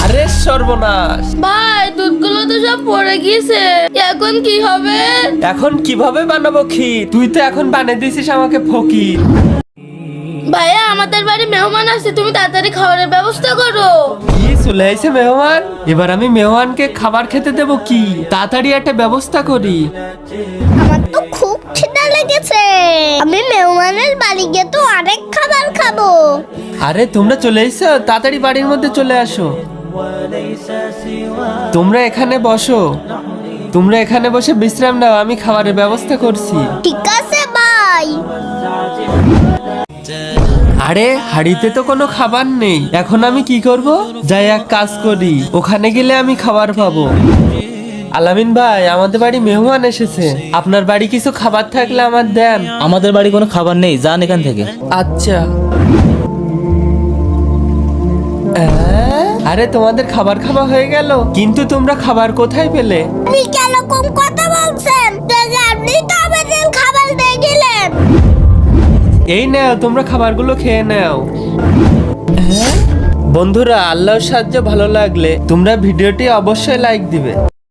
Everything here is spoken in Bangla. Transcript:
আরে সর্বনাশ, ভাই দুধগুলো তো সব পড়ে গিয়েছে, এখন কি হবে? এখন কিভাবে বানাবো ক্ষীর? তুই তো এখন বানিয়ে দিছিস আমাকে ফকির। ভাইয়া আমাদের বাড়ি মেহমান আসছে, তুমি তাড়াতাড়ি খাবারের ব্যবস্থা করো। কি চলে আইছে মেহমান? এবার আমি মেহমানকে খাবার খেতে দেব, কি তাড়াতাড়ি একটা ব্যবস্থা করি। আমার তো খুব খিদা লেগেছে, আমি মেহমানের বাড়ি গিয়ে তো অনেক খাবার খাবো। আরে তোমরা চলে এসো, তাড়াতাড়ি বাড়ির মধ্যে চলে আসো। তোমরা এখানে বসো, তোমরা এখানে বসে বিশ্রাম নাও, আমি খাবারের ব্যবস্থা করছি। ঠিক আছে ভাই। আরে হাড়িতে তো কোনো খাবার নেই, এখন আমি কি করব? যাই এক কাজ করি, ওখানে গেলে আমি খাবার পাবো। আলামিন ভাই, আমাদের বাড়ি মেহমান এসেছে, আপনার বাড়ি কিছু খাবার থাকলে আমার দেন। আমাদের বাড়ি কোনো খাবার নেই, যান এখান থেকে। আচ্ছা। আরে তোমাদের খাবার খাওয়া হয়ে গেল, কিন্তু তোমরা খাবার কোথায় পেলে? আপনি কিরকম কথা বলছেন? আপনি তো আমাদের খাবার দিয়ে গেলেন। এই নাও, তোমরা খাবারগুলো খেয়ে নাও। বন্ধুরা, আল্লাহর সাহায্যে ভালো লাগলে তোমরা ভিডিওটি অবশ্যই লাইক দিবে।